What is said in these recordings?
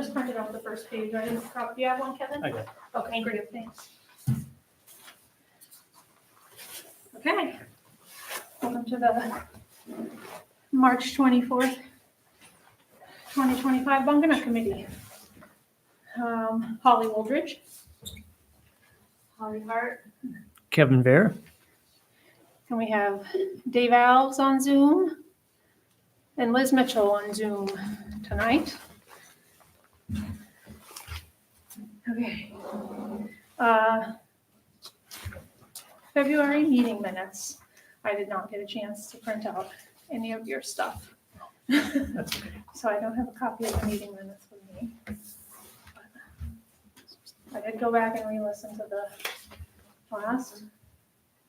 just printed out the first page. I didn't copy. Do you have one, Kevin? I got it. Okay, great, thanks. Okay. Welcome to the March 24th, 2025 Bunganut Committee. Holly Woldridge. Holly Hart. Kevin Bear. And we have Dave Alves on Zoom and Liz Mitchell on Zoom tonight. Okay. February meeting minutes. I did not get a chance to print out any of your stuff. That's okay. So I don't have a copy of the meeting minutes with me. I did go back and re-listen to the last.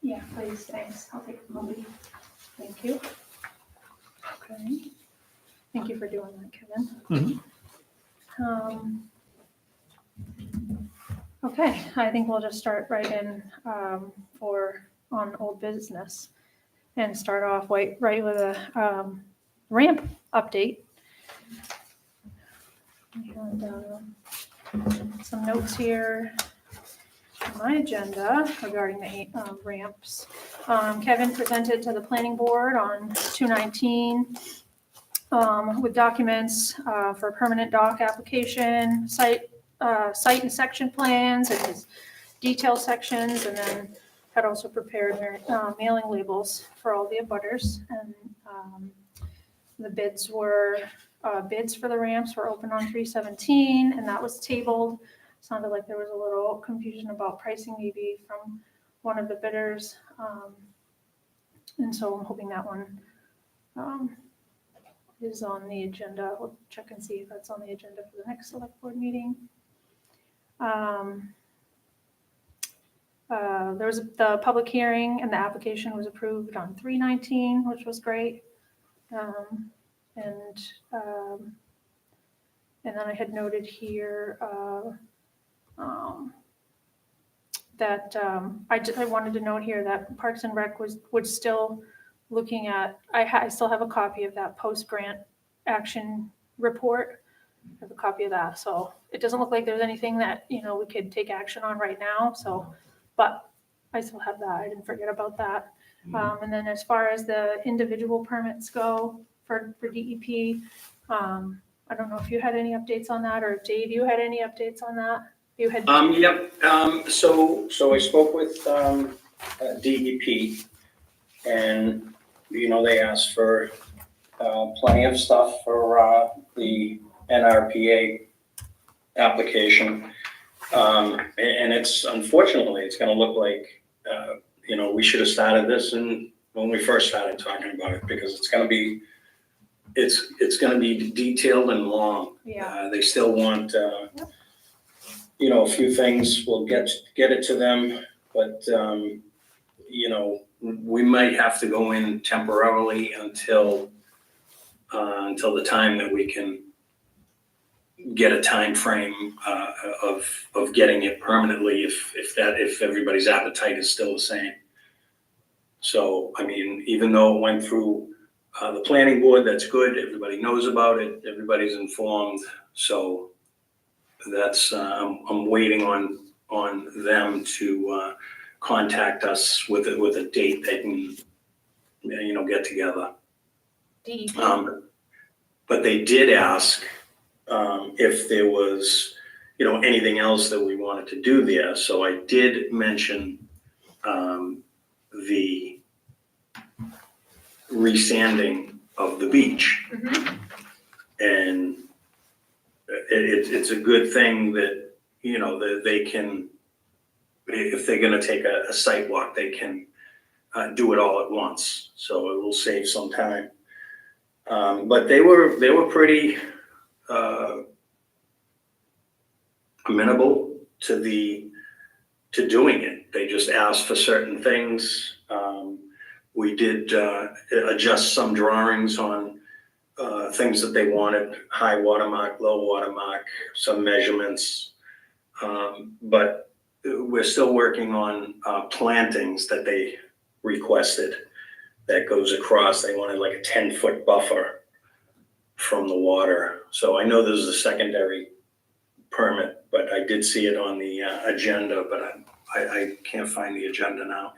Yeah, please, thanks. I'll take a copy. Thank you. Okay. Thank you for doing that, Kevin. Mhm. Okay, I think we'll just start right in on old business and start off right with a ramp update. And some notes here on my agenda regarding the ramps. Kevin presented to the planning board on 2/19 with documents for a permanent dock application, site and section plans and his detail sections, and then had also prepared mailing labels for all the abutters. And the bids for the ramps were open on 3/17, and that was tabled. Sounded like there was a little confusion about pricing maybe from one of the bidders. And so I'm hoping that one is on the agenda. We'll check and see if that's on the agenda for the next select board meeting. There was the public hearing and the application was approved on 3/19, which was great. And then I had noted here that I wanted to note here that Parks and Rec was still looking at. I still have a copy of that post-grant action report. I have a copy of that, so it doesn't look like there's anything that we could take action on right now. So, but I still have that. I didn't forget about that. And then as far as the individual permits go for DEP, I don't know if you had any updates on that, or if Dave, you had any updates on that. You had. Yep. So I spoke with DEP, and they asked for plenty of stuff for the NRPA application, and it's unfortunately it's going to look like we should have started this when we first started talking about it, because it's going to be detailed and long. Yeah. They still want a few things. We'll get it to them, but we might have to go in temporarily until the time that we can get a time frame of getting it permanently, if everybody's appetite is still the same. So I mean, even though it went through the planning board, that's good. Everybody knows about it. Everybody's informed. So that's I'm waiting on them to contact us with a date they can get together. DEP. But they did ask if there was anything else that we wanted to do there. So I did mention the resanding of the beach. Mm-hmm. And it's a good thing that that they can, if they're going to take a site walk, they can do it all at once, so it will save some time. But they were pretty amenable to doing it. They just asked for certain things. We did adjust some drawings on things that they wanted: high water mark, low water mark, some measurements. But we're still working on plantings that they requested that goes across. They wanted like a 10-foot buffer from the water. So I know there's a secondary permit, but I did see it on the agenda, but I can't find the agenda now.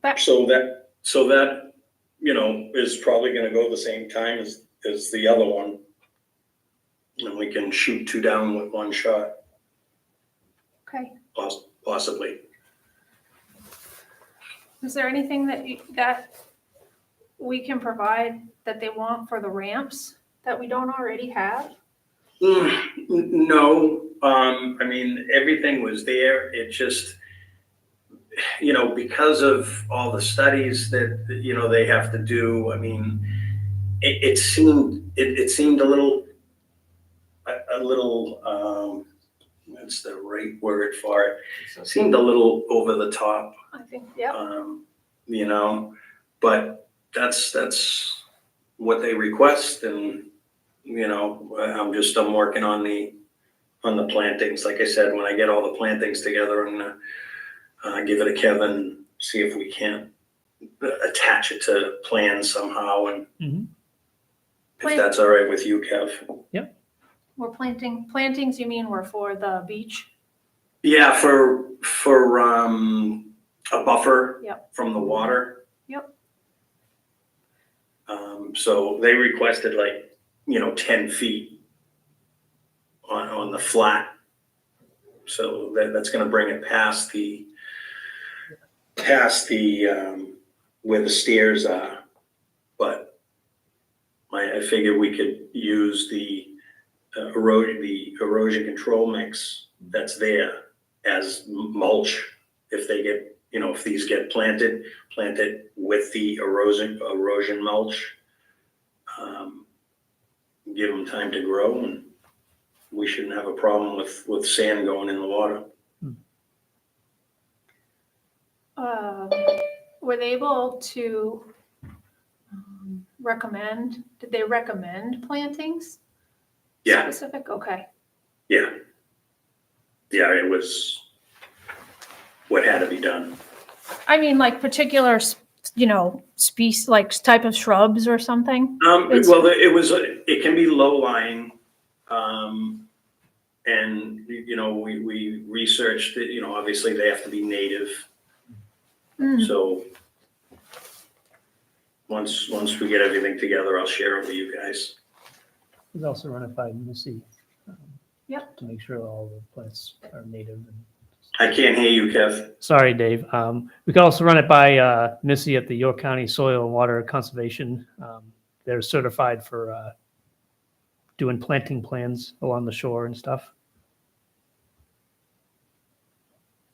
But- So that, you know, is probably gonna go the same time as the other one. And we can shoot two down with one shot, Okay. possibly. Is there anything that we can provide that they want for the ramps that we don't already have? No, I mean, everything was there. It just, you know, because of all the studies that, you know, they have to do, I mean, it seemed a little, what's the right word for it? Seemed a little over the top, I think, yeah. you know, but that's what they request, and, you know, I'm working on the plantings. Like I said, when I get all the plantings together, I'm gonna give it to Kevin, see if we can't attach it to plans somehow, and Mhm. if that's all right with you, Kev. We're plantings, you mean were for the beach? Yeah, for a buffer. Yep. From the water. Yep. So they requested, like, you know, 10 feet on the flat. So that's gonna bring it past the where the stairs are. But I figured we could use the erosion control mix that's there as mulch if they get, you know, if these get planted with the erosion mulch. Give them time to grow, and we shouldn't have a problem with sand going in the water. Were they able to did they recommend plantings? Yeah. Specific, okay. Yeah, it was what had to be done. I mean, like particular, you know, species, like type of shrubs or something? Well, it can be low lying, and, you know, we researched it, you know, obviously they have to be native. So once we get everything together, I'll share it with you guys. We'd also run it by Missy. Yep. To make sure all the plants are native. I can't hear you, Kev. Sorry, Dave. We could also run it by Missy at the York County Soil and Water Conservation. They're certified for doing planting plans along the shore and stuff.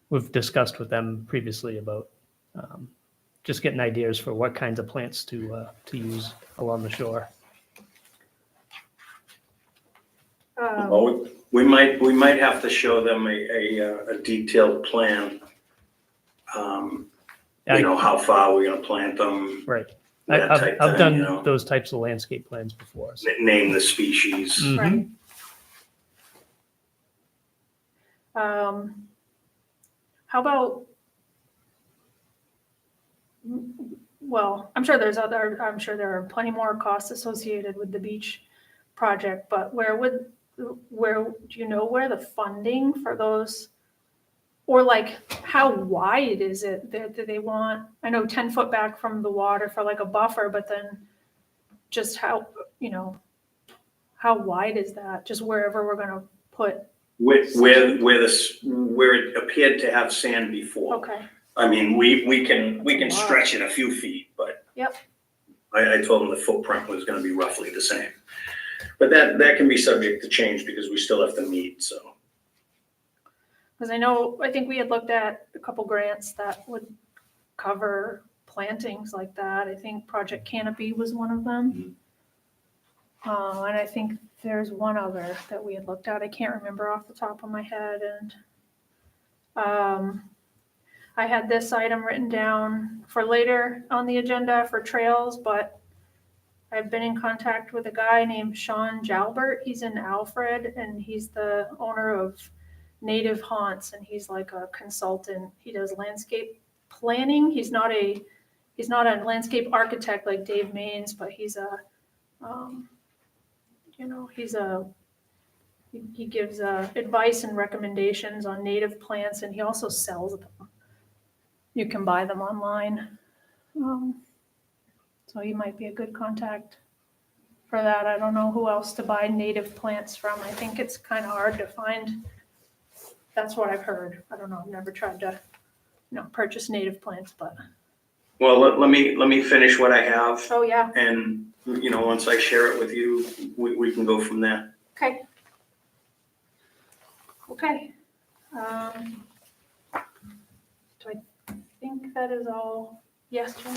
We've discussed with them previously about just getting ideas for what kinds of plants to use along the shore. Oh, we might have to show them a detailed plan. You know, how far we're gonna plant them. Right. That type I've thing, done you know. those types of landscape plans before. So. Name the species. Mhm. Right. How about, well, I'm sure there are plenty more costs associated with the beach project, but do you know where the funding for those, or like how wide is it that do they want? I know 10 foot back from the water for like a buffer, but then just how, you know, how wide is that? Just wherever we're gonna put. Where it appeared to have sand before. Okay. I mean, we can That's a lot. stretch it a few feet, but. Yep. I told them the footprint was gonna be roughly the same. But that can be subject to change because we still have to meet, so. Because I think we had looked at a couple grants that would cover plantings like that. I think Project Canopy was one of them. And I think there's one other that we had looked at. I can't remember off the top of my head. And I had this item written down for later on the agenda for trails, but I've been in contact with a guy named Sean Jalbert. He's in Alfred, and he's the owner of Native Haunts, and he's like a consultant. He does landscape planning. He's not a landscape architect like Dave Maines, but he's a He gives advice and recommendations on native plants, and he also sells them. You can buy them online. So he might be a good contact for that. I don't know who else to buy native plants from. I think it's kind of hard to find. That's what I've heard. I don't know. I've never tried to, purchase native plants, but. Well, let me finish what I have, Oh, yeah. and, once I share it with you, we can go from there. Okay. Okay. Do I think that is all? Yes, Jim?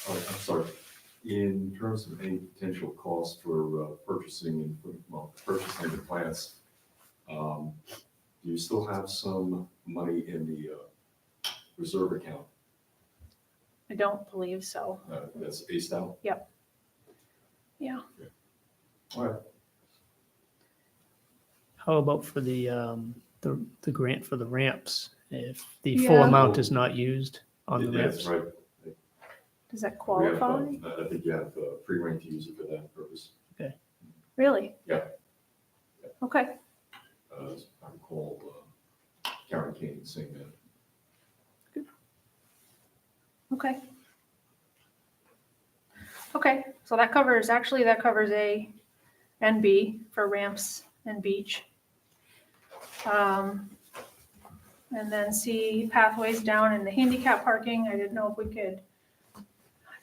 I'm sorry. In terms of any potential cost for purchasing the plants, do you still have some money in the reserve account I don't believe so. that's aced out? Yeah. All right. How about for the grant for the ramps? If the full Yeah. amount is not used on the That's ramps? right. Does that We have, qualify? I think you have free reign to use it for that purpose. Really? Yeah. Okay. I recall Karen Kane saying that. Okay. Okay, so that covers A and B for ramps and beach. And then C, pathways down in the handicap parking. I didn't know if we could, I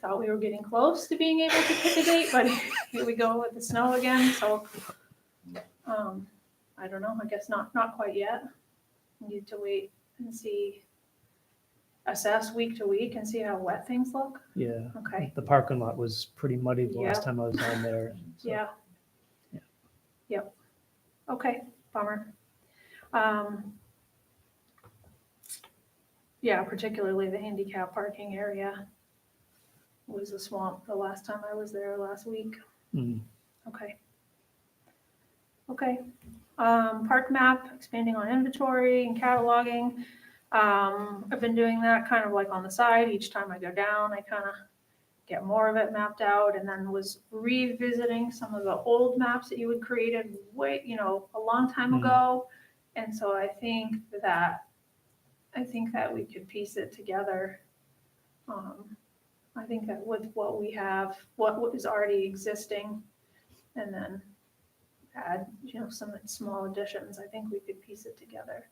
thought we were getting close to being able to pick a date, but here we go with the snow again, so. I don't know, I guess not quite yet. Need to wait and see, assess week to week and see how wet things look. Yeah. Okay, The parking lot was pretty muddy the last Yeah. time I was down there. so- yeah. Yeah. Yep. Okay, bummer. Yeah, particularly the handicap parking area was a swamp the last time I was there last week. Mm. Okay. Okay. Park map, expanding on inventory and cataloging. I've been doing that kind of like on the side. Each time I go down, I kind of get more of it mapped out, and then was revisiting some of the old maps that you had created a long time ago. And so I think that we could piece it together. I think that with what we have, what is already existing, and then add, some small additions, I think we could piece it together.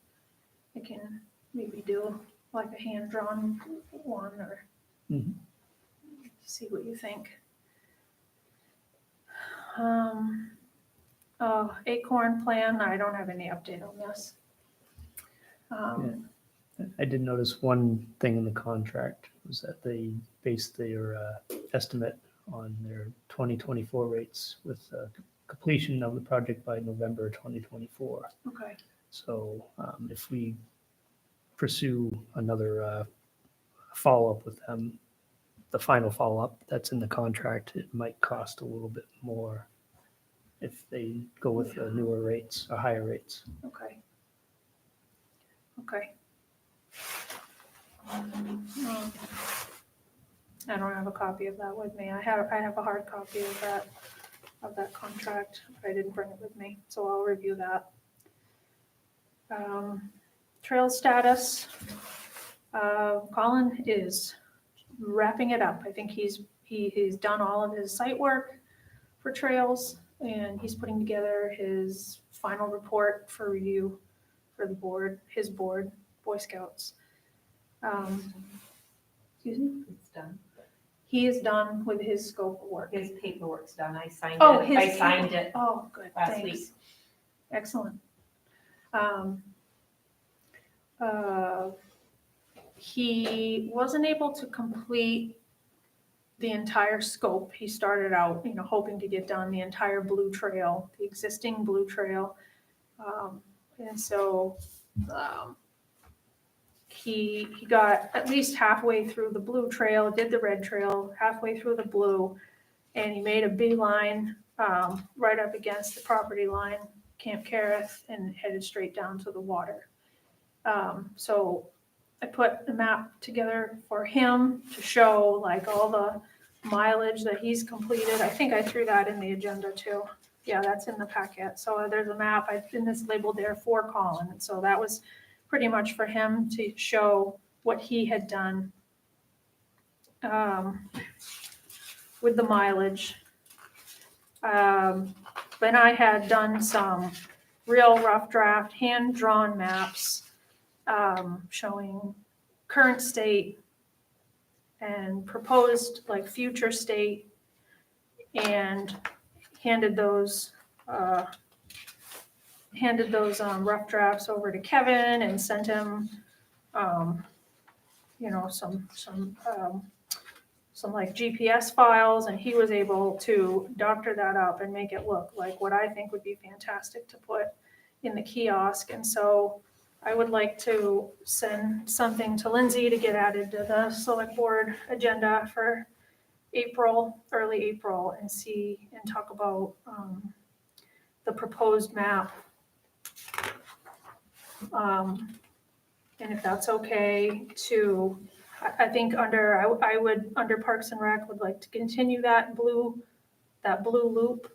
I can maybe do like a hand-drawn one or Mhm. see what you think. Acorn plan, I don't have any update on this. I did notice one thing in the contract was that they based their estimate on their 2024 rates with completion of the project by November 2024. Okay, So if we pursue another follow-up with them, the final follow-up that's in the contract, it might cost a little bit more if they go with the newer rates or higher rates. okay. I don't have a copy of that with me. I have a hard copy of that contract, but I didn't bring it with me, so I'll review that. Trail status. Colin is wrapping it up. I think he's done all of his site work for trails, and he's putting together his final report for review for the board, his board, Boy Scouts. Excuse me? It's done. He is done with his scope of work. His paperwork's done. I signed Oh, it. his. I signed it. Oh, good, last thanks. week. Excellent. He wasn't able to complete the entire scope. He started out, hoping to get done the entire blue trail, the existing blue trail. And so he got at least halfway through the blue trail, did the red trail, halfway through the blue, and he made a beeline right up against the property line, Camp Carith, and headed straight down to the water. So I put a map together for him to show like all the mileage that he's completed. I think I threw that in the agenda too. Yeah, that's in the packet. So there's a map, and it's labeled there for Colin. And so that was pretty much for him to show what he had done with the mileage. Then I had done some real rough draft, hand-drawn maps showing current state and proposed like future state, and handed those rough drafts over to Kevin and sent him, some like GPS files, and he was able to doctor that up and make it look like what I think would be fantastic to put in the kiosk. And so I would like to send something to Lindsay to get added to the select board agenda for April, early April, and talk about the proposed map. And if that's okay to, I think I would, under Parks and Rec, would like to continue that blue loop.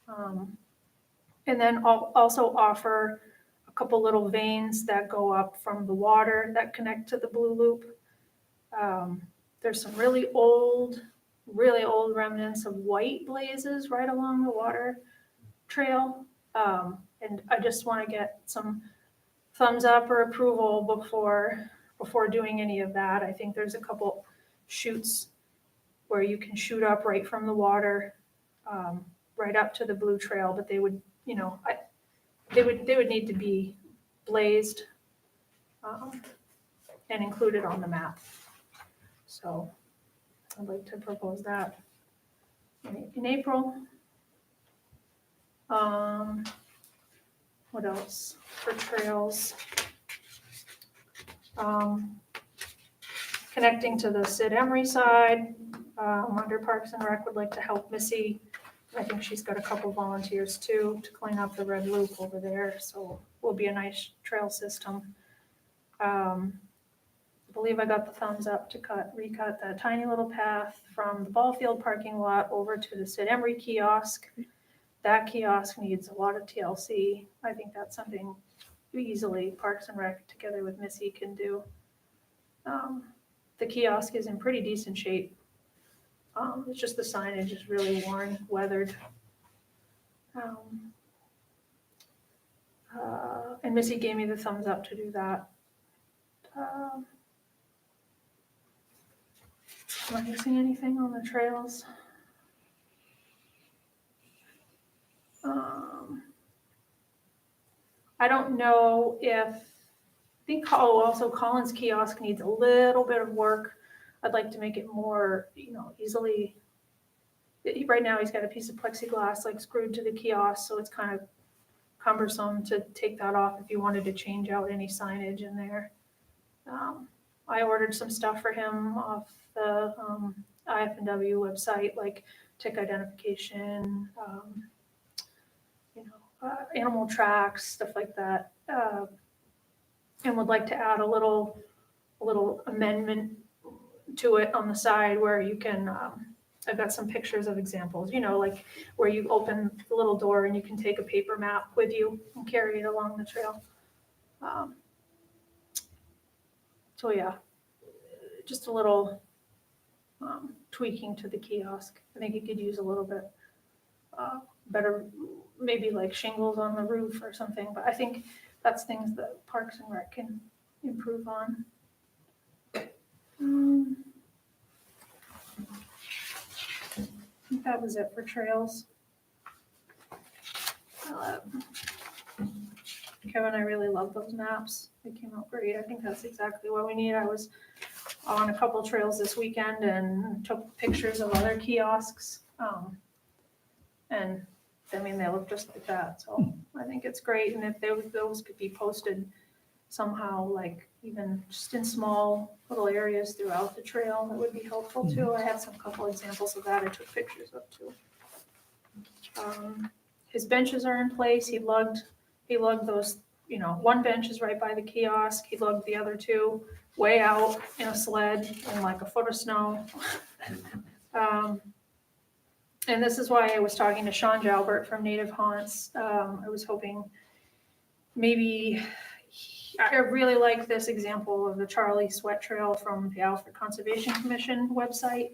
And then also offer a couple little veins that go up from the water that connect to the blue loop. There's some really old remnants of white blazes right along the water trail. And I just want to get some thumbs up or approval before doing any of that. I think there's a couple chutes where you can shoot up right from the water, right up to the blue trail, but they would, they would need to be blazed and included on the map. So I'd like to propose that in April. What else for trails? Connecting to the Sid Emery side, under Parks and Rec would like to help Missy. I think she's got a couple volunteers too to clean up the red loop over there, so will be a nice trail system. I believe I got the thumbs up to recut that tiny little path from the ball field parking lot over to the Sid Emery kiosk. That kiosk needs a lot of TLC. I think that's something easily Parks and Rec together with Missy can do. The kiosk is in pretty decent shape. It's just the signage is really worn, weathered. And Missy gave me the thumbs up to do that. Am I missing anything on the trails? I don't know if, I think, also Colin's kiosk needs a little bit of work. I'd like to make it more, easily. Right now he's got a piece of plexiglass like screwed to the kiosk, so it's kind of cumbersome to take that off if you wanted to change out any signage in there. I ordered some stuff for him off the IF&W website, like tick identification, animal tracks, stuff like that, and would like to add a little amendment to it on the side where you can. I've got some pictures of examples, like where you open the little door and you can take a paper map with you and carry it along the trail. So yeah, just a little tweaking to the kiosk. I think you could use a little bit better, maybe like shingles on the roof or something, but I think that's things that Parks and Rec can improve on. I think that was it for trails. Kevin, I really love those maps. They came out great. I think that's exactly what we need. I was on a couple trails this weekend and took pictures of other kiosks. And I mean, they look just like that. So I think it's great. And if those could be posted somehow, like even just in small little areas throughout the trail, that would be helpful too. I have some couple examples of that I took pictures of too. His benches are in place. He lugged those, one bench is right by the kiosk. He lugged the other two way out in a sled in like a foot of snow. And this is why I was talking to Sean Jalbert from Native Haunts. I was hoping maybe, I really like this example of the Charlie Sweat Trail from the Alfred Conservation Commission website.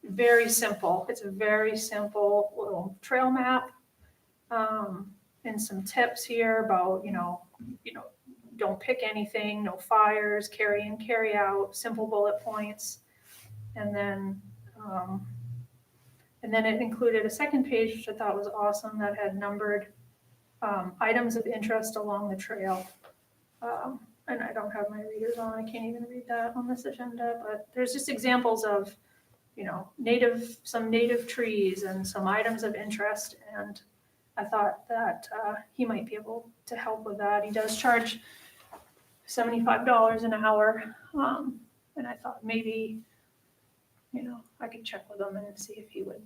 Very simple. It's a very simple little trail map. And some tips here about, don't pick anything, no fires, carry in, carry out, simple bullet points. And then it included a second page, which I thought was awesome, that had numbered items of interest along the trail. And I don't have my readers on, I can't even read that on this agenda, but there's just examples of, some native trees and some items of interest. And I thought that he might be able to help with that. He does charge $75 an hour. And I thought maybe, I could check with him and see if he would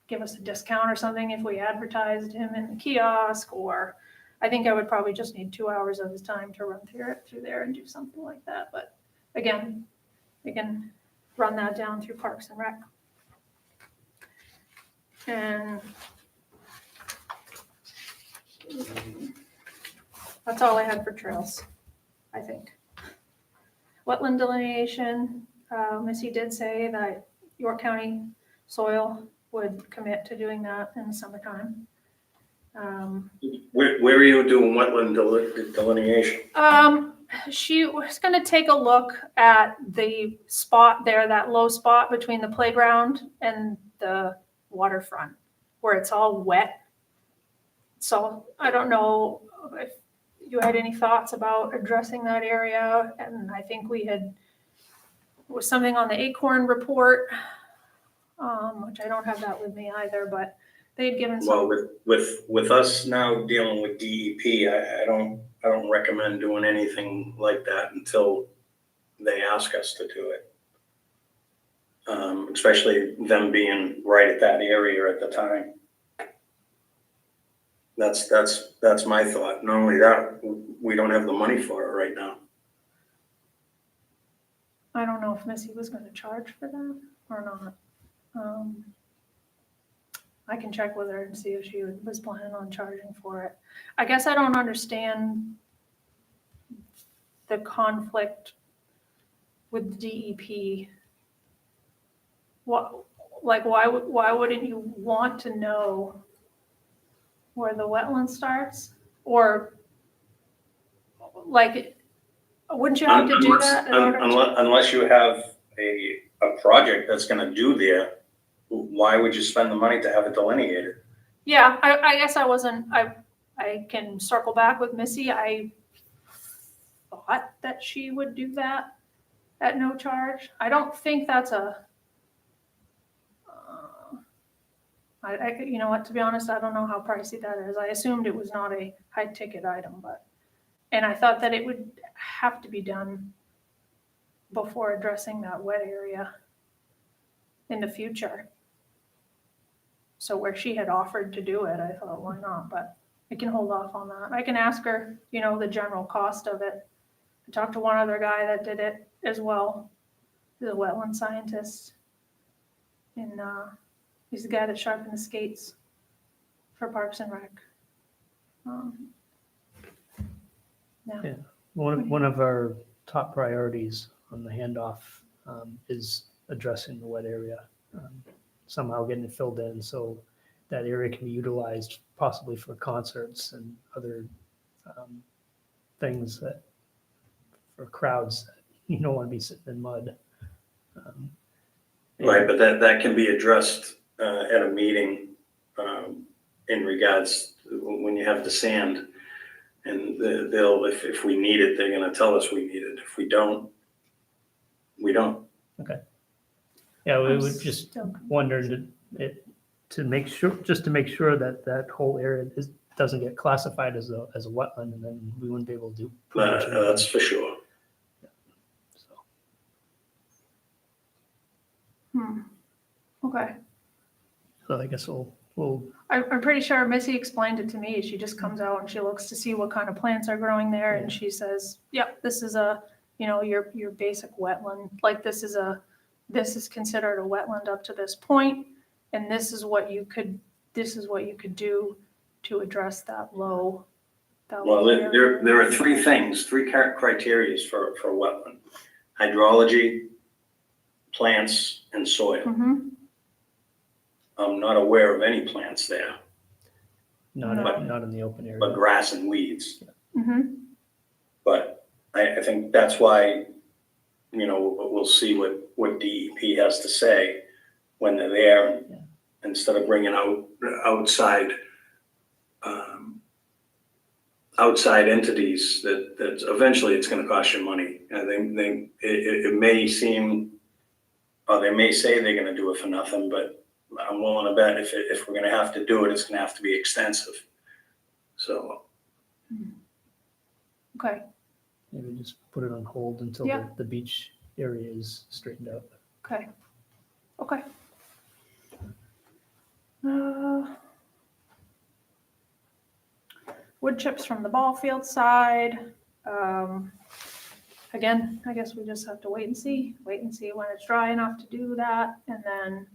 give us a discount or something if we advertised him in the kiosk, or I think I would probably just need 2 hours of his time to run through there and do something like that. But again, we can run that down through Parks and Rec. And that's all I had for trails, I think. Wetland delineation, Missy did say that York County Soil would commit to doing that in the summertime. Where are you doing wetland delineation? She was gonna take a look at the spot there, that low spot between the playground and the waterfront, where it's all wet. So I don't know if you had any thoughts about addressing that area, and I think it was something on the Acorn report, which I don't have that with me either, but they had given some. Well, with us now dealing with DEP, I don't recommend doing anything like that until they ask us to do it. Especially them being right at that area at the time. That's my thought. Not only that, we don't have the money for it right now. I don't know if Missy was gonna charge for that or not. I can check with her and see if she was planning on charging for it. I guess I don't understand the conflict with DEP. Why wouldn't you want to know where the wetland starts? Or wouldn't you have to do that in order to? Unless you have a project that's gonna do there, why would you spend the money to have it delineated? Yeah, I guess I can circle back with Missy. I thought that she would do that at no charge. I don't think that's you know what, to be honest, I don't know how pricey that is. I assumed it was not a high ticket item, and I thought that it would have to be done before addressing that wet area in the future. So where she had offered to do it, I thought, why not? But I can hold off on that. I can ask her, the general cost of it. I talked to one other guy that did it as well, the wetland scientist. And he's the guy that sharpened the skates for Parks and Rec. Yeah. One of our top priorities on the handoff is addressing the wet area, somehow getting it filled in so that area can be utilized possibly for concerts and other things that for crowds that you don't want to be sitting in mud. Right, but that can be addressed at a meeting in regards to when you have the sand. And they'll, if we need it, they're gonna tell us we need it. If we don't, we don't. Okay. Yeah, we would just wonder to make sure that that whole area doesn't get classified as a wetland, and then we wouldn't be able to do. That's for sure. Okay. So I guess we'll I'm pretty sure Missy explained it to me. She just comes out and she looks to see what kind of plants are growing there, and she says, "Yep, this is your basic wetland. Like this is considered a wetland up to this point, and this is what you could do to address that low. Well, there are three things, three criterias for wetland: hydrology, plants, and soil. Mm-hmm, I'm not aware of any plants there, Not, No. not in the open area. but grass and weeds. mm-hmm, But I think that's why, we'll see what DEP has to say when they're there, Yeah. instead of bringing outside, outside entities that eventually it's gonna cost you money. And it may seem, or they may say they're gonna do it for nothing, but I'm willing to bet if we're gonna have to do it, it's gonna have to be extensive. So, okay, Maybe just put it on hold until Yeah. the beach area is straightened out. okay, okay. Wood chips from the ball field side. Again, I guess we just have to wait and see when it's dry enough to do that, and then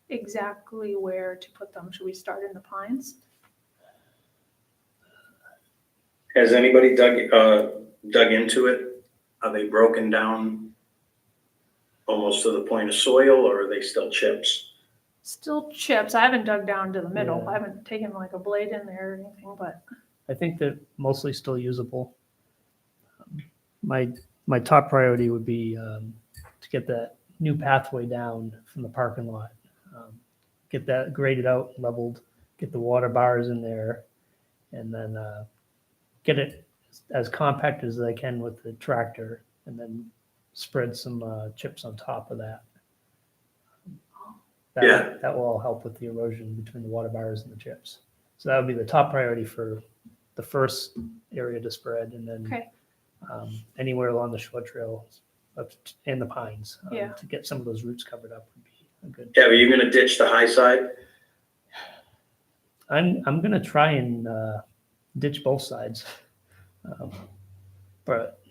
exactly where to put them. Should we start in the pines? has anybody dug into it? Are they broken down almost to the point of soil, or are they still chips? Still chips. I haven't dug down to the middle. Yeah. I haven't taken like a blade in there or anything, but I think they're mostly still usable. My top priority would be to get that new pathway down from the parking lot. Get that graded out, leveled, get the water bars in there, and then get it as compact as I can with the tractor, and then spread some chips on top of that. Yeah. That will all help with the erosion between the water bars and the chips. So that would be the top priority for the first area to spread, and then okay, anywhere along the shore trail and the pines Yeah. to get some of those roots covered up would be a good. Yeah, are you gonna ditch the high side? I'm gonna try and ditch both sides, but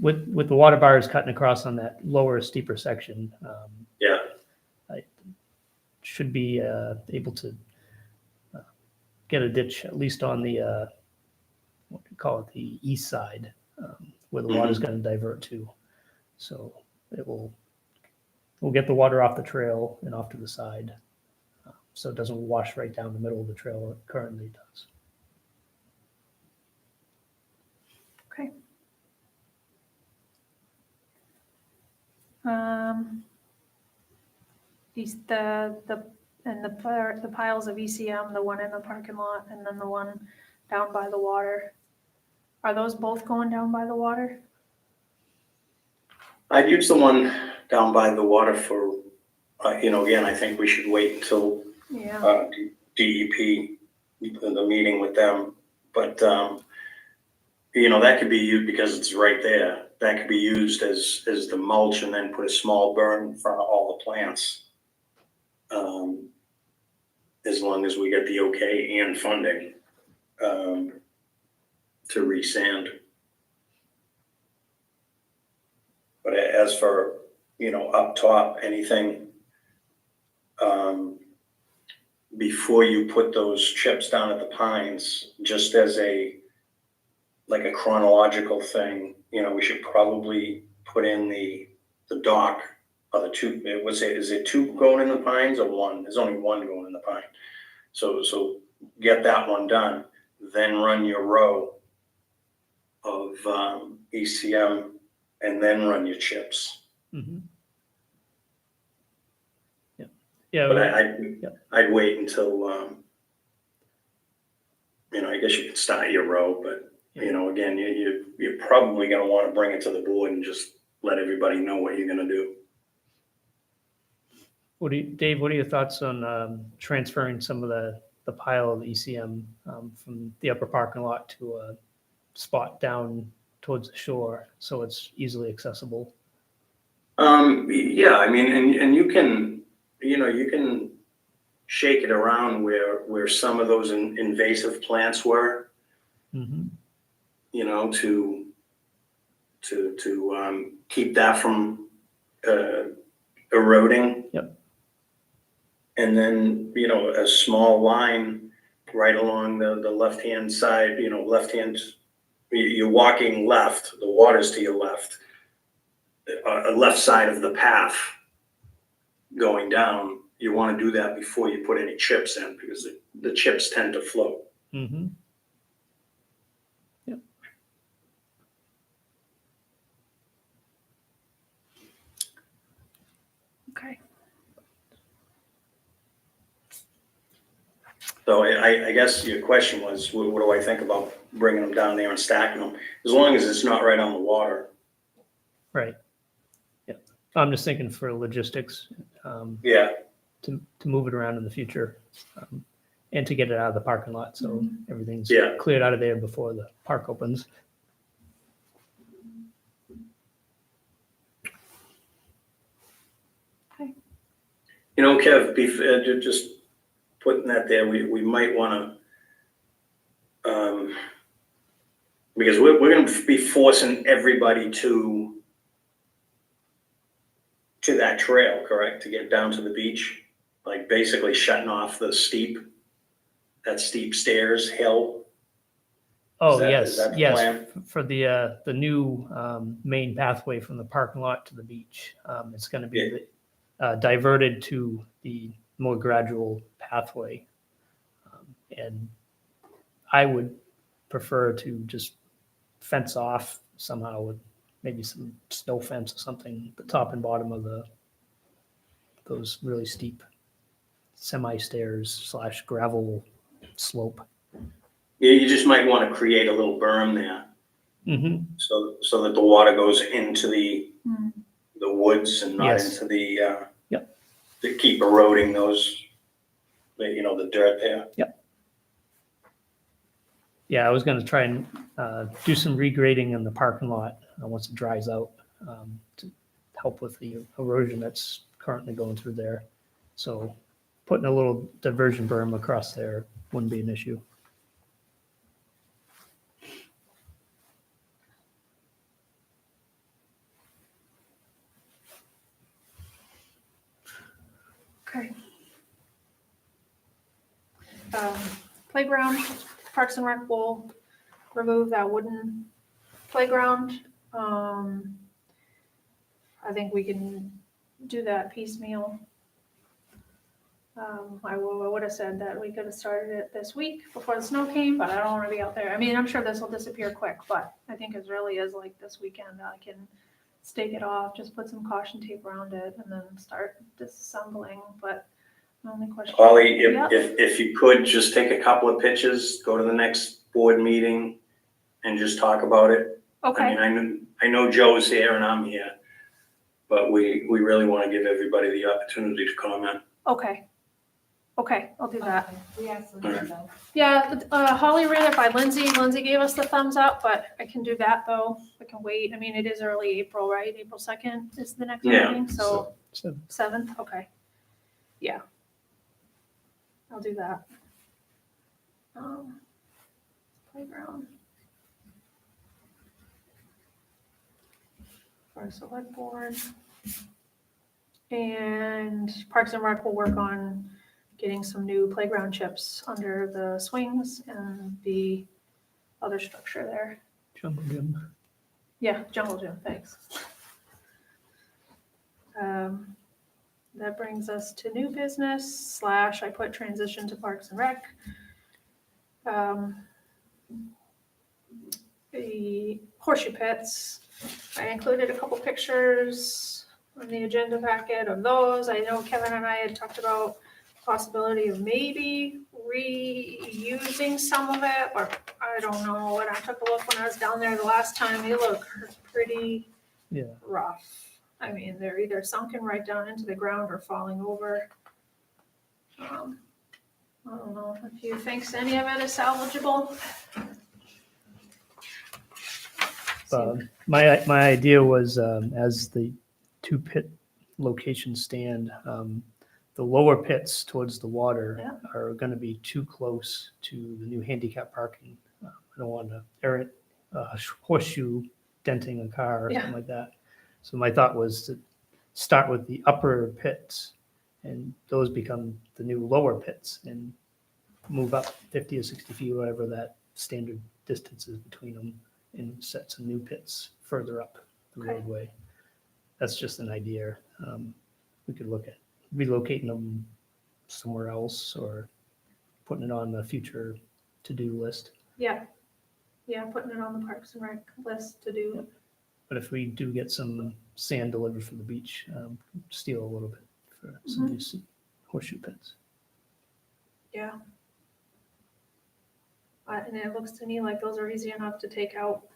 with the water bars cutting across on that lower, steeper section, Yeah, I should be able to get a ditch at least on the what do you call it, the east side, where the water's going to divert to. So we'll get the water off the trail and off to the side, so it doesn't wash right down the middle of the trail it currently does. okay. The piles of ECM, the one in the parking lot and then the one down by the water. Are those both going down by the water? I'd use the one down by the water for, again, I think we should wait until Yeah, DEP, the meeting with them. But, that could be used because it's right there. That could be used as the mulch, and then put a small berm in front of all the plants. As long as we get the okay and funding to resand. But as for, up top, anything, before you put those chips down at the pines, just as like a chronological thing, we should probably put in the dock, or the two, is it two going in the pines or one? There's only one going in the pine. So get that one done, then run your row of ECM, and then run your chips. Mm-hmm. Yeah. But Yeah. I'd wait until, I guess you could start your row, but, again, you're probably gonna wanna bring it to the board and just let everybody know what you're gonna do. Dave, what are your thoughts on transferring some of the pile of ECM from the upper parking lot to a spot down towards the shore so it's easily accessible? Yeah, I mean, and you can shake it around where some of those invasive plants were, Mm-hmm. to keep that from eroding. Yep. And then, a small line right along the left-hand side, left-hand, you're walking left, the water's to your left, left side of the path going down. You want to do that before you put any chips in, because the chips tend to float. Mm-hmm. Yep. Okay. So I guess your question was, what do I think about bringing them down there and stacking them? As long as it's not right on the water. Right. Yeah. I'm just thinking for logistics, Yeah, to move it around in the future, and to get it out of the parking lot, so everything's Yeah. cleared out of there before the park opens. Kev, just putting that there, we might want to, because we're going to be forcing everybody to that trail, correct? To get down to the beach, like basically shutting off that steep stairs hill. Oh, that- yes, is that the yes, plan? for the new main pathway from the parking lot to the beach. It's going to be diverted to the more gradual pathway. And I would prefer to just fence off somehow with maybe some snow fence or something, the top and bottom of those really steep semi-stairs / gravel slope. Yeah, you just might want to create a little berm there, Mm-hmm. so that the water goes into the Hmm. woods and not Yes. into the, Yep. to keep eroding the dirt there. Yeah, I was going to try and do some regrading in the parking lot once it dries out, to help with the erosion that's currently going through there. So putting a little diversion berm across there wouldn't be an issue. Okay. Playground, Parks and Rec will remove that wooden playground. I think we can do that piecemeal. I would have said that we could have started it this week before the snow came, but I don't want to be out there. I mean, I'm sure this will disappear quick, but I think it really is like this weekend. I can stake it off, just put some caution tape around it, and then start disassembling. But the only question. Holly, Yep. if you could just take a couple of pictures, go to the next board meeting and just talk about it. Okay. I mean, I know Joe's here and I'm here, but we really want to give everybody the opportunity to comment. Okay. Okay, I'll do that. We have some, Alright. though. Yeah, Holly ran it by Lindsay. Lindsay gave us the thumbs up, but I can do that though. I can wait. I mean, it is early April, right? April 2nd is the next Yeah. meeting, so So 7th, okay. Yeah. I'll do that. Playground. For select board. And Parks and Rec will work on getting some new playground chips under the swings and the other structure there. jungle gym. Yeah, jungle gym, thanks. That brings us to new business / I put transition to Parks and Rec. The horseshoe pits, I included a couple pictures on the agenda packet of those. I know Kevin and I had talked about possibility of maybe reusing some of it, or I don't know. And I took a look when I was down there the last time. They look pretty Yeah. rough. I mean, they're either sunken right down into the ground or falling over. I don't know if you think any of it is salvageable. My idea was, as the two pit locations stand, the lower pits towards the water Yeah. are going to be too close to the new handicap parking. I don't want to errant horseshoe denting a car or Yeah. something like that. So my thought was to start with the upper pits And those become the new lower pits and move up 50 or 60 feet, whatever that standard distance is between them, and set some new pits further up the Okay. roadway. That's just an idea. We could look at relocating them somewhere else or putting it on the future to-do list. Yeah, putting it on the Parks and Rec list to do. But if we do get some sand delivered from the beach, steal a little bit for some new horseshoe pits. Yeah. And it looks to me like those are easy enough to take out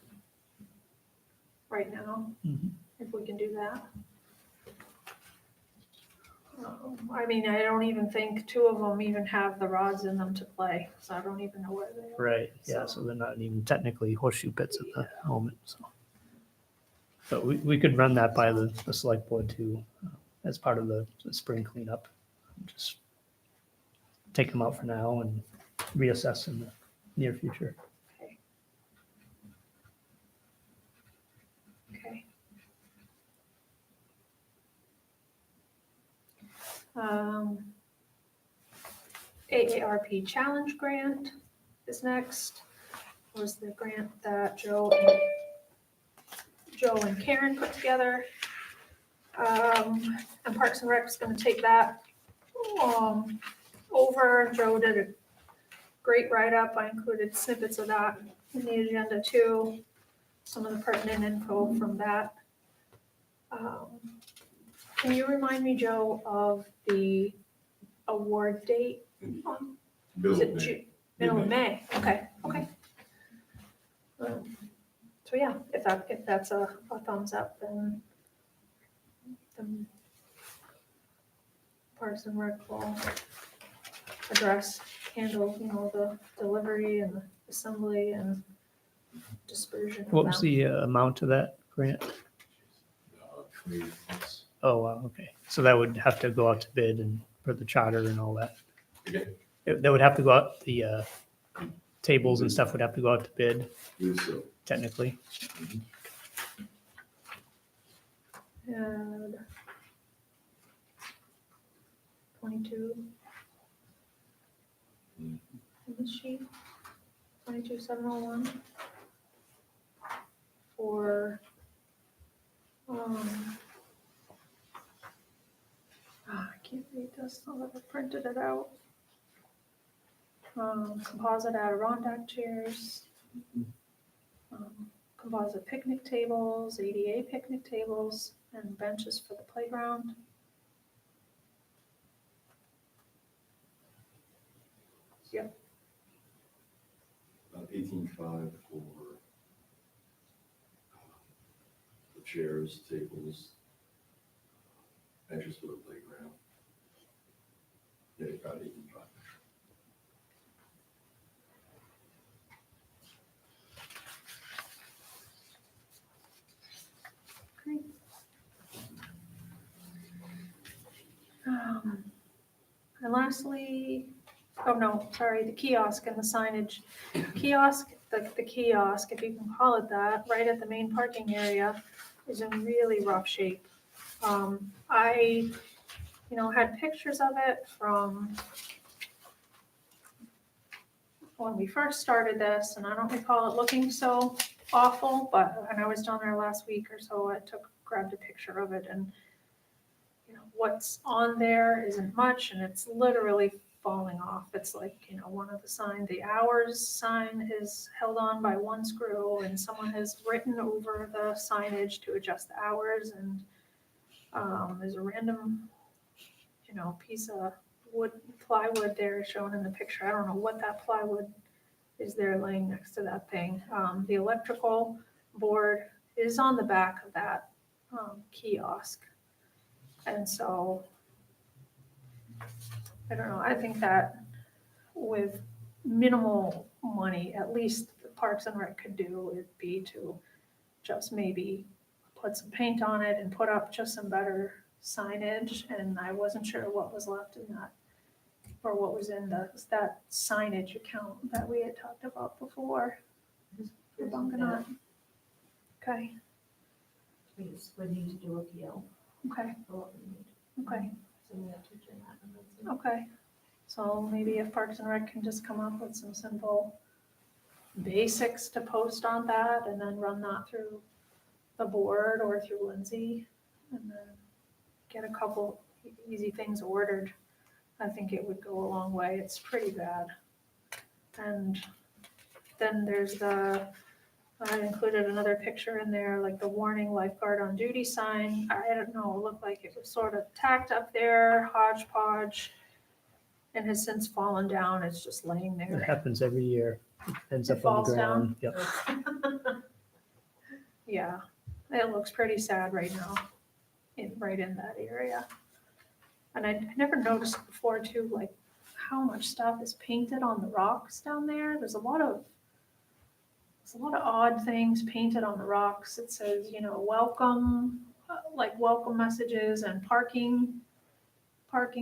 right now, Mhm. if we can do that. I mean, I don't even think two of them even have the rods in them to play, so I don't even know where they are. Right, yeah, so they're not even technically horseshoe pits at the moment, so. But we could run that by the select board too, as part of the spring cleanup. Just take them out for now and reassess in the near future. Okay. AARP Challenge Grant is next. Was the grant that Joe and Karen put together. And Parks and Rec is gonna take that over. Joe did a great write-up. I included snippets of that in the agenda too. Some of the pertinent info from that. Can you remind me, Joe, of the award date? Is it June? Middle of May? Okay. So yeah, if that's a thumbs up, then Parks and Rec will handle, the delivery and the assembly and dispersion of What was them. the amount of that grant? 20 months. Oh, wow, okay. So that would have to go out to bid and for the charter and all that. Again, That would have to go out, the tables and stuff would have to go out to bid believe so. technically. And 22 in the sheet, 22,701 for, I can't read this, I'll never printed it out. Composite Adirondack chairs, composite picnic tables, ADA picnic tables, and benches for the playground. About 18.5 for the chairs, tables, benches for the playground. Yeah, about 18.5. Great. And lastly, the kiosk and the signage. The kiosk, if you can call it that, right at the main parking area is in really rough shape. I, had pictures of it from when we first started this, and I don't recall it looking so awful, but when I was down there last week or so, grabbed a picture of it, and what's on there isn't much, and it's literally falling off. It's like, one of the hours sign is held on by one screw, and someone has written over the signage to adjust the hours, and there's a random, piece of plywood there shown in the picture. I don't know what that plywood is there laying next to that thing. The electrical board is on the back of that kiosk. And so, I don't know, I think that with minimal money, at least the Parks and Rec could do would be to just maybe put some paint on it and put up just some better signage. And I wasn't sure what was left in that, or what was in that signage account that we had talked about before. For Bunganut. Okay, We just would need to do a PO okay, for what we need. okay. So we have to generate. So maybe if Parks and Rec can just come up with some simple basics to post on that and then run that through the board or through Lindsay and then get a couple easy things ordered, I think it would go a long way. It's pretty bad. And then there's I included another picture in there, like the warning lifeguard on duty sign. I don't know, it looked like it was sort of tacked up there, hodgepodge, and has since fallen down. It's just laying It there. happens every year. It ends It up on the falls down? ground. Yep. Yeah, it looks pretty sad right now, right in that area. And I never noticed before too, like how much stuff is painted on the rocks down there. There's a lot of odd things painted on the rocks. It says, welcome, like welcome messages and parking, park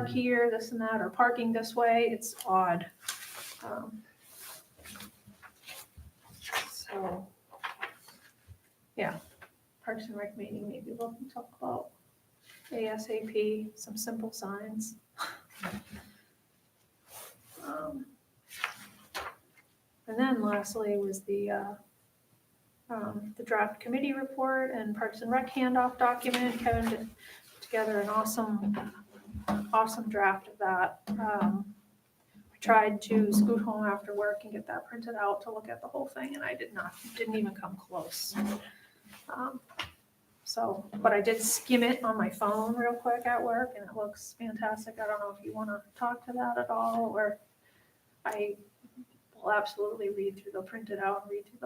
here, this and that, or parking this way. It's odd. So, yeah, Parks and Rec meeting, maybe we'll talk about ASAP, some simple signs. And then lastly was the draft committee report and Parks and Rec handoff document. Kevin put together an awesome draft of that. I tried to scoot home after work and get that printed out to look at the whole thing, and I didn't even come close. But I did skim it on my phone real quick at work, and it looks fantastic. I don't know if you want to talk to that at all, or I will absolutely read through the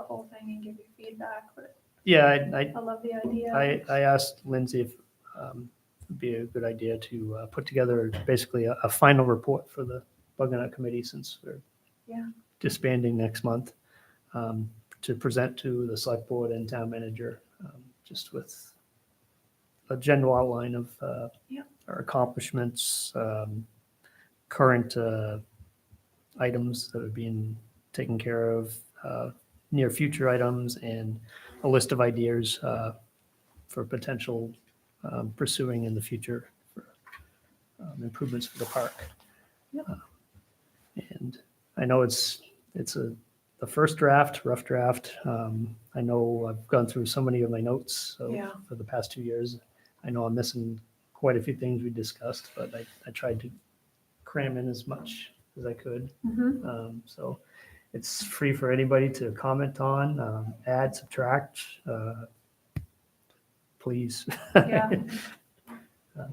whole thing and give you feedback, but Yeah, I love the idea. I asked Lindsay if it'd be a good idea to put together basically a final report for the Bunganut Committee, since we're disbanding next month, to present to the select board and town manager, just with a general outline of our accomplishments, current items that are being taken care of, near future items, and a list of ideas for potential pursuing in the future for improvements for the park. And I know it's the first draft, rough draft. I know I've gone through so many of my notes for the past 2 years. I know I'm missing quite a few things we discussed, but I tried to cram in as much as I could. So it's free for anybody to comment on, add, subtract, please. Yeah.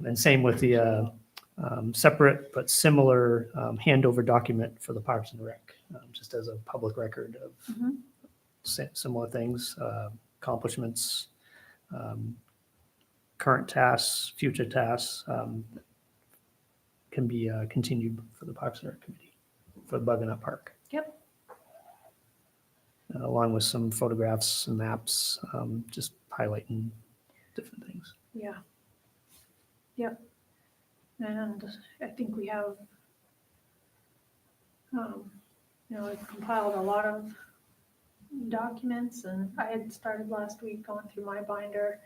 And same with the separate but similar handover document for the Parks and Rec, just as a public record of similar things, accomplishments, current tasks, future tasks, can be continued for the Parks and Rec Committee for the Bunganut Park. Yep. Along with some photographs and maps, just highlighting different things. Yeah. Yep. And I think we have, I've compiled a lot of documents, and I had started last week going through my binder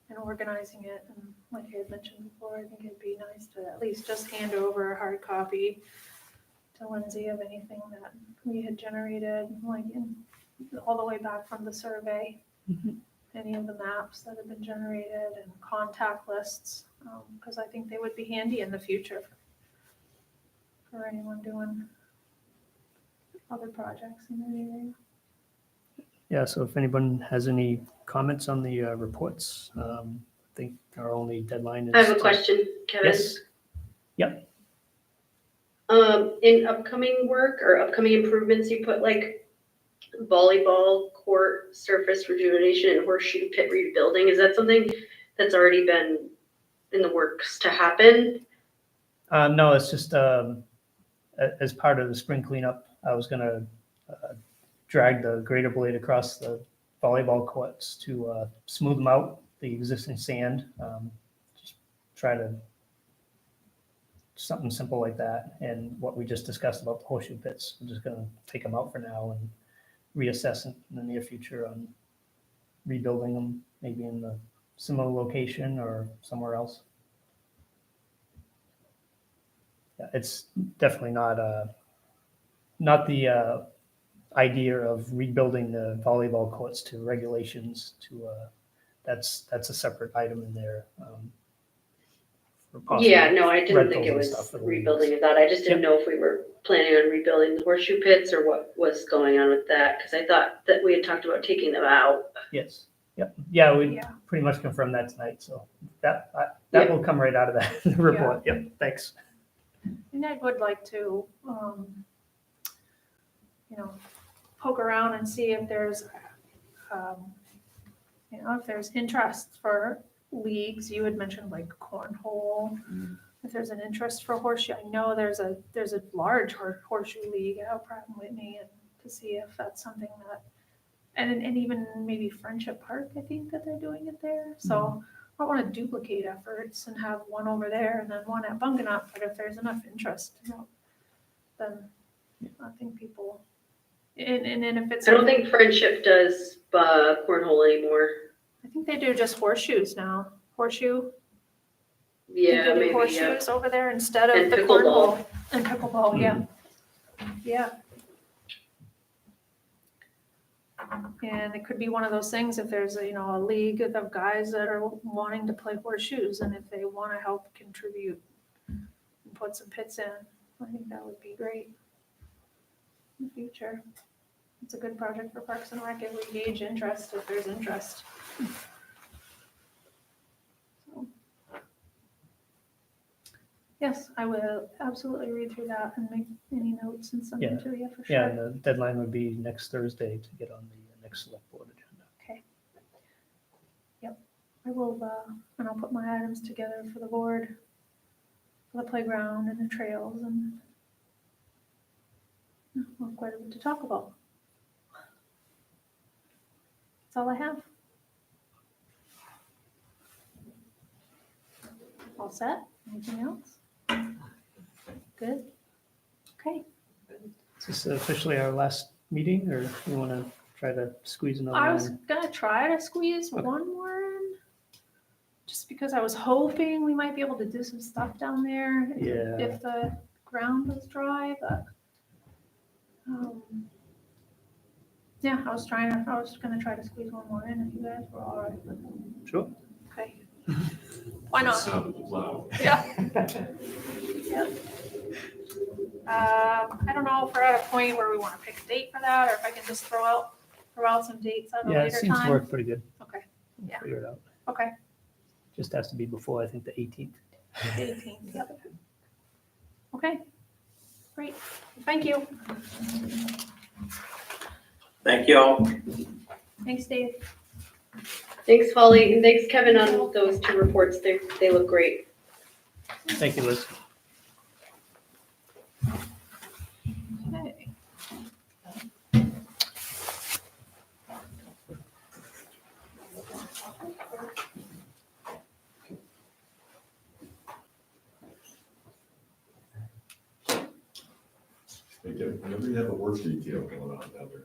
and organizing it. And like I had mentioned before, I think it'd be nice to at least just hand over a hard copy to Lindsay of anything that we had generated, like all the way back from the survey, any of the maps that have been generated and contact lists, because I think they would be handy in the future for anyone doing other projects in the area. Yeah, so if anyone has any comments on the reports, I think our only deadline is. I have a question, Kevin. Yes. Yep. In upcoming work or upcoming improvements, you put like volleyball court surface rejuvenation and horseshoe pit rebuilding. Is that something that's already been in the works to happen? No, it's just as part of the spring cleanup, I was gonna drag the grater blade across the volleyball courts to smooth them out, the existing sand. Just try to something simple like that. And what we just discussed about the horseshoe pits, we're just gonna take them out for now and reassess in the near future on rebuilding them, maybe in the similar location or somewhere else. Yeah, it's definitely not the idea of rebuilding the volleyball courts to regulations to, that's a separate item in there. For possible Yeah, no, I didn't think rentals it and was stuff for the rebuilding leagues. of that. I just didn't know if we were planning on rebuilding the horseshoe pits or what was going on with that, because I thought that we had talked about taking them out. Yes, yep, yeah, we Yeah. pretty much confirmed that tonight, so that will come right out of that report, yep, thanks. And I would like to, poke around and see if there's, if there's interest for leagues. You had mentioned like cornhole. If there's an interest for horseshoe, I know there's a large horseshoe league out Pratt and Whitney, and to see if that's something that, and even maybe Friendship Park, I think that they're doing it there. So I don't want to duplicate efforts and have one over there and then one at Bunganut, but if there's enough interest, then I think people, and then if it's. I don't think Friendship does cornhole anymore. I think they do just horseshoes now. Horseshoe. I think Yeah, they do maybe, yeah. horseshoes over there instead of And the pickleball. cornhole. And pickleball, yeah. Yeah. And it could be one of those things if there's a league of guys that are wanting to play horseshoes, and if they want to help contribute and put some pits in, I think that would be great in the future. It's a good project for Parks and Rec if we gauge interest, if there's interest. So, yes, I will absolutely read through that and make any notes and send them to you for sure. Yeah, and the deadline would be next Thursday to get on the next select board agenda. Okay. Yep, I will, and I'll put my items together for the board, for the playground and the trails, and well, quite a bit to talk about. That's all I have. All set? Anything else? Good? Okay. Is this officially our last meeting, or you want to try to squeeze another I one? was gonna try to squeeze Okay. one more in, just because I was hoping we might be able to do some stuff down there Yeah. if the ground was dry, but yeah, I was gonna try to squeeze one more in if you guys were all right with it. Sure. Okay. Why not? Sounded loud. Yeah. Yep. I don't know if we're at a point where we want to pick a date for that, or if I can just throw out some dates at a Yeah, it later seems to time. work pretty good. Okay, We'll Yeah. Figure it out. okay, Just has to be before, I think, the 18th. 18th, yep. Okay, great, thank you. Thank you all. Thanks, Dave. Thanks, Holly, and thanks, Kevin, on those two reports. They look great. Thank you, Liz. Okay. Whenever you have a work detail going on down there,